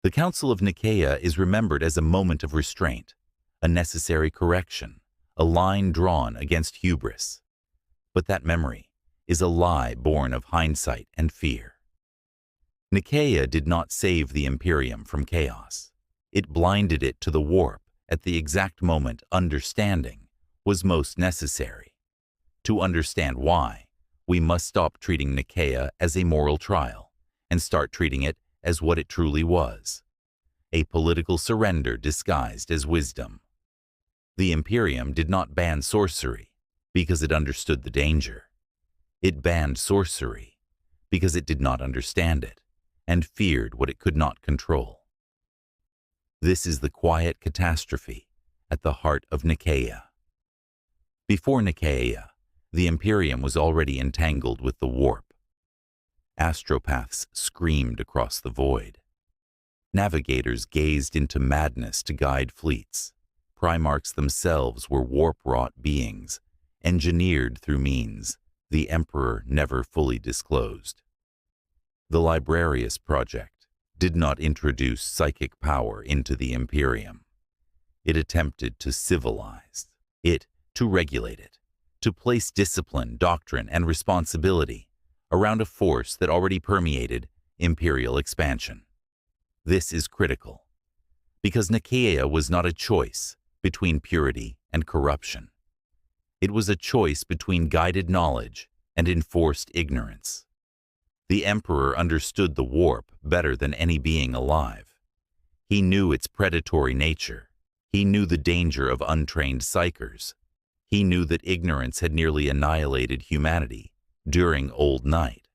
The Council of Nikaea is remembered as a moment of restraint, a necessary correction, a line drawn against hubris. But that memory is a lie born of hindsight and fear. Nikaea did not save the Imperium from chaos. It blinded it to the warp at the exact moment understanding was most necessary. To understand why, we must stop treating Nikaea as a moral trial and start treating it as what it truly was, a political surrender disguised as wisdom. The Imperium did not ban sorcery because it understood the danger. It banned sorcery because it did not understand it and feared what it could not control. This is the quiet catastrophe at the heart of Nikaea. Before Nikaea, the Imperium was already entangled with the warp. Astropaths screamed across the void. Navigators gazed into madness to guide fleets. Primarchs themselves were warp-wrought beings, engineered through means the Emperor never fully disclosed. The Librarius project did not introduce psychic power into the Imperium. It attempted to civilize it, to regulate it, to place discipline, doctrine, and responsibility around a force that already permeated imperial expansion. This is critical, because Nikaea was not a choice between purity and corruption. It was a choice between guided knowledge and enforced ignorance. The Emperor understood the warp better than any being alive. He knew its predatory nature. He knew the danger of untrained psychers. He knew that ignorance had nearly annihilated humanity during Old Night.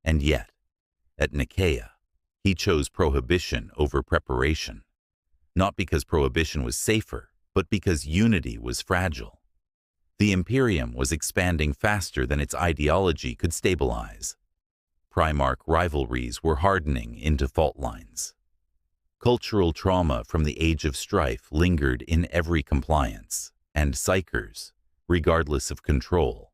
And yet, at Nikaea, he chose prohibition over preparation, not because prohibition was safer, but because unity was fragile. The Imperium was expanding faster than its ideology could stabilize. Primarch rivalries were hardening into fault lines. Cultural trauma from the Age of Strife lingered in every compliance, and psychers, regardless of control,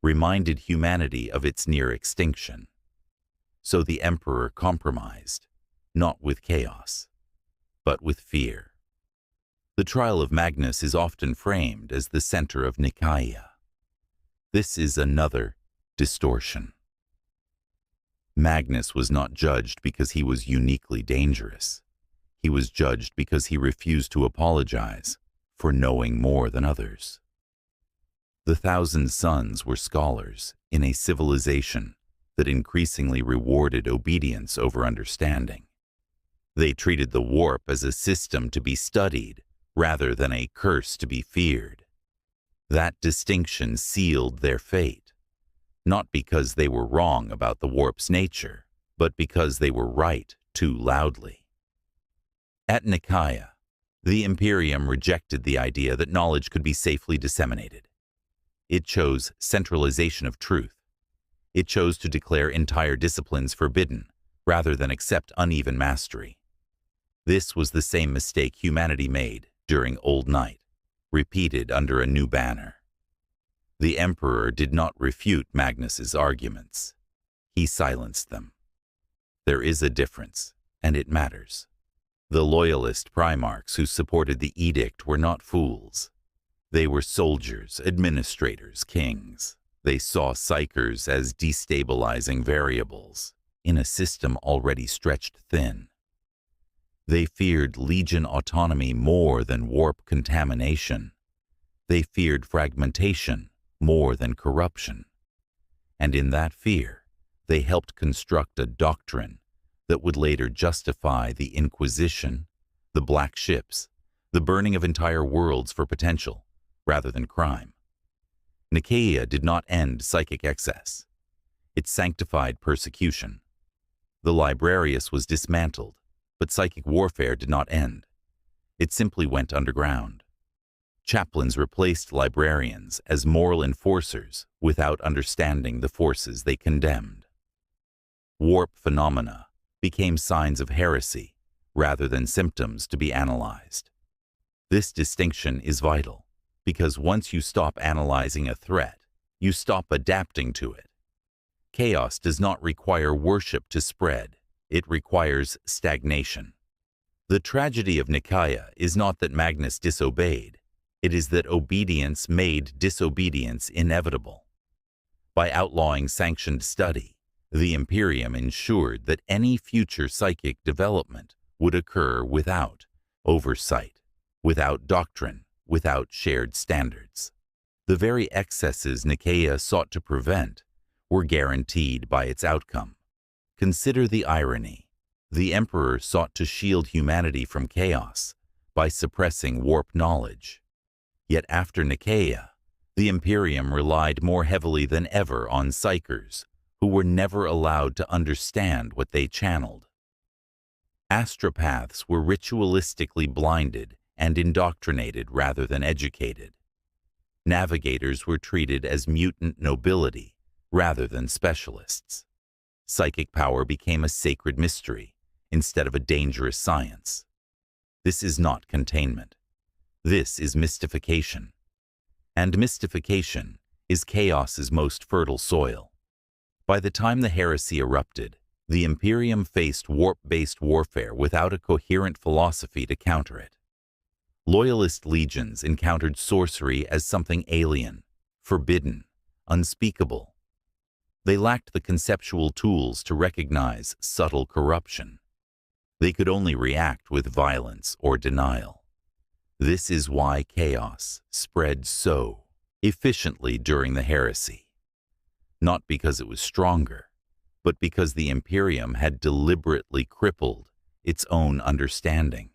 reminded humanity of its near extinction. So the Emperor compromised, not with chaos, but with fear. The trial of Magnus is often framed as the center of Nikaea. This is another distortion. Magnus was not judged because he was uniquely dangerous. He was judged because he refused to apologize for knowing more than others. The Thousand Sons were scholars in a civilization that increasingly rewarded obedience over understanding. They treated the warp as a system to be studied rather than a curse to be feared. That distinction sealed their fate, not because they were wrong about the warp's nature, but because they were right too loudly. At Nikaea, the Imperium rejected the idea that knowledge could be safely disseminated. It chose centralization of truth. It chose to declare entire disciplines forbidden, rather than accept uneven mastery. This was the same mistake humanity made during Old Night, repeated under a new banner. The Emperor did not refute Magnus's arguments. He silenced them. There is a difference, and it matters. The loyalist Primarchs who supported the edict were not fools. They were soldiers, administrators, kings. They saw psychers as destabilizing variables in a system already stretched thin. They feared legion autonomy more than warp contamination. They feared fragmentation more than corruption. And in that fear, they helped construct a doctrine that would later justify the Inquisition, the black ships, the burning of entire worlds for potential rather than crime. Nikaea did not end psychic excess. It sanctified persecution. The Librarius was dismantled, but psychic warfare did not end. It simply went underground. Chaplains replaced librarians as moral enforcers without understanding the forces they condemned. Warp phenomena became signs of heresy rather than symptoms to be analyzed. This distinction is vital because once you stop analyzing a threat, you stop adapting to it. Chaos does not require worship to spread. It requires stagnation. The tragedy of Nikaea is not that Magnus disobeyed, it is that obedience made disobedience inevitable. By outlawing sanctioned study, the Imperium ensured that any future psychic development would occur without oversight, without doctrine, without shared standards. The very excesses Nikaea sought to prevent were guaranteed by its outcome. Consider the irony. The Emperor sought to shield humanity from chaos by suppressing warp knowledge. Yet after Nikaea, the Imperium relied more heavily than ever on psychers, who were never allowed to understand what they channeled. Astropaths were ritualistically blinded and indoctrinated rather than educated. Navigators were treated as mutant nobility rather than specialists. Psychic power became a sacred mystery instead of a dangerous science. This is not containment. This is mystification. And mystification is chaos's most fertile soil. By the time the heresy erupted, the Imperium faced warp-based warfare without a coherent philosophy to counter it. Loyalist legions encountered sorcery as something alien, forbidden, unspeakable. They lacked the conceptual tools to recognize subtle corruption. They could only react with violence or denial. This is why chaos spread so efficiently during the heresy. Not because it was stronger, but because the Imperium had deliberately crippled its own understanding.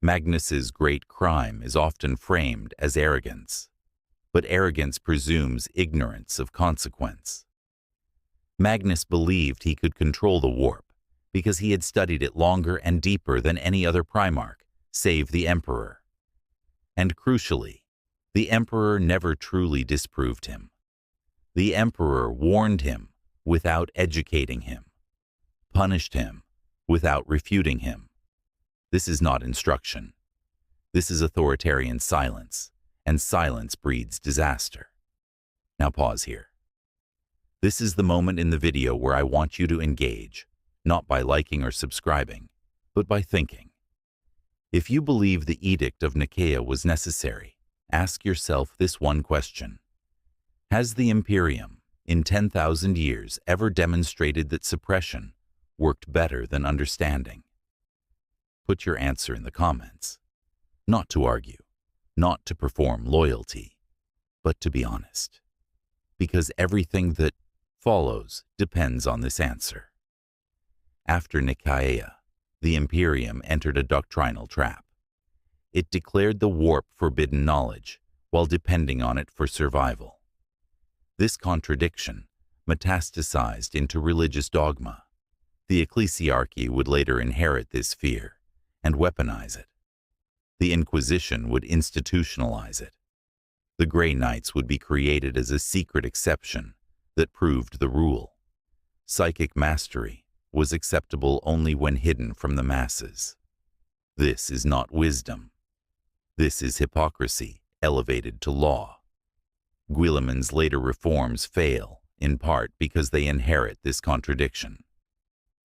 Magnus's great crime is often framed as arrogance, but arrogance presumes ignorance of consequence. Magnus believed he could control the warp because he had studied it longer and deeper than any other Primarch, save the Emperor. And crucially, the Emperor never truly disproved him. The Emperor warned him without educating him, punished him without refuting him. This is not instruction. This is authoritarian silence, and silence breeds disaster. Now pause here. This is the moment in the video where I want you to engage, not by liking or subscribing, but by thinking. If you believe the Edict of Nikaea was necessary, ask yourself this one question. Has the Imperium, in 10,000 years, ever demonstrated that suppression worked better than understanding? Put your answer in the comments. Not to argue, not to perform loyalty, but to be honest. Because everything that follows depends on this answer. After Nikaea, the Imperium entered a doctrinal trap. It declared the warp forbidden knowledge while depending on it for survival. This contradiction metastasized into religious dogma. The Ecclesiarchy would later inherit this fear and weaponize it. The Inquisition would institutionalize it. The Grey Knights would be created as a secret exception that proved the rule. Psychic mastery was acceptable only when hidden from the masses. This is not wisdom. This is hypocrisy elevated to law. Guilliman's later reforms fail, in part because they inherit this contradiction.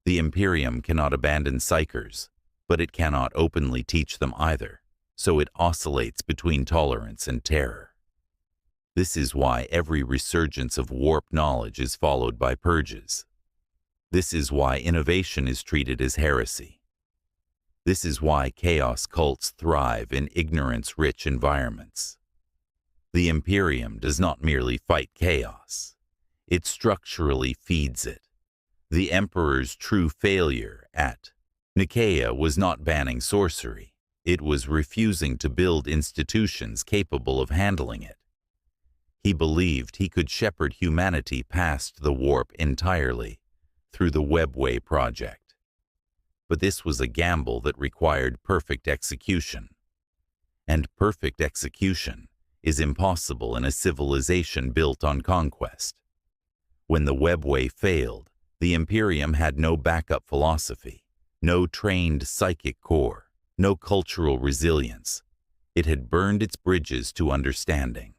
The Imperium cannot abandon psychers, but it cannot openly teach them either, so it oscillates between tolerance and terror. This is why every resurgence of warp knowledge is followed by purges. This is why innovation is treated as heresy. This is why chaos cults thrive in ignorance-rich environments. The Imperium does not merely fight chaos. It structurally feeds it. The Emperor's true failure at Nikaea was not banning sorcery. It was refusing to build institutions capable of handling it. He believed he could shepherd humanity past the warp entirely through the Webway project. But this was a gamble that required perfect execution. And perfect execution is impossible in a civilization built on conquest. When the Webway failed, the Imperium had no backup philosophy, no trained psychic core, no cultural resilience. It had burned its bridges to understanding.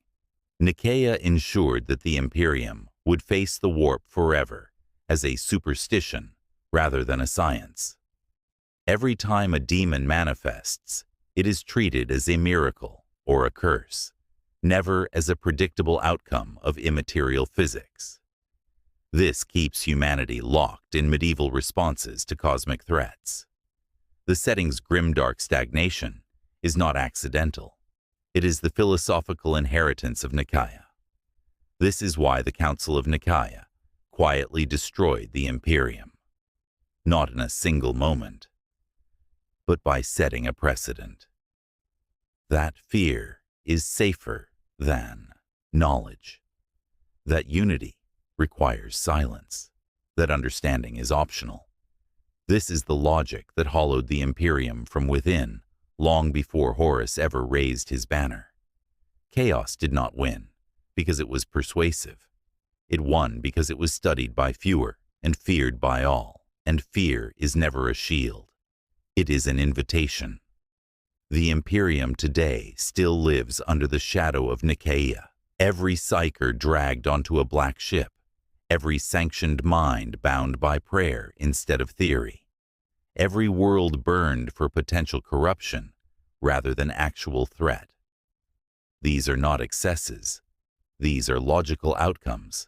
Nikaea ensured that the Imperium would face the warp forever, as a superstition rather than a science. Every time a demon manifests, it is treated as a miracle or a curse, never as a predictable outcome of immaterial physics. This keeps humanity locked in medieval responses to cosmic threats. The setting's grimdark stagnation is not accidental. It is the philosophical inheritance of Nikaea. This is why the Council of Nikaea quietly destroyed the Imperium, not in a single moment, but by setting a precedent. That fear is safer than knowledge. That unity requires silence. That understanding is optional. This is the logic that hollowed the Imperium from within long before Horus ever raised his banner. Chaos did not win because it was persuasive. It won because it was studied by fewer and feared by all, and fear is never a shield. It is an invitation. The Imperium today still lives under the shadow of Nikaea. Every psyker dragged onto a black ship, every sanctioned mind bound by prayer instead of theory, every world burned for potential corruption rather than actual threat. These are not excesses. These are logical outcomes.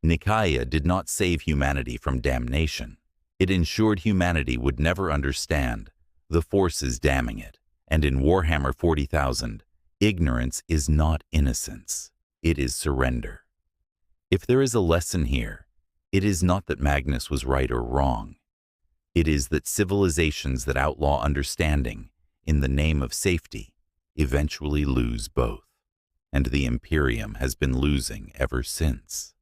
Nikaea did not save humanity from damnation. It ensured humanity would never understand the forces damning it. And in Warhammer 40,000, ignorance is not innocence. It is surrender. If there is a lesson here, it is not that Magnus was right or wrong. It is that civilizations that outlaw understanding in the name of safety eventually lose both. And the Imperium has been losing ever since.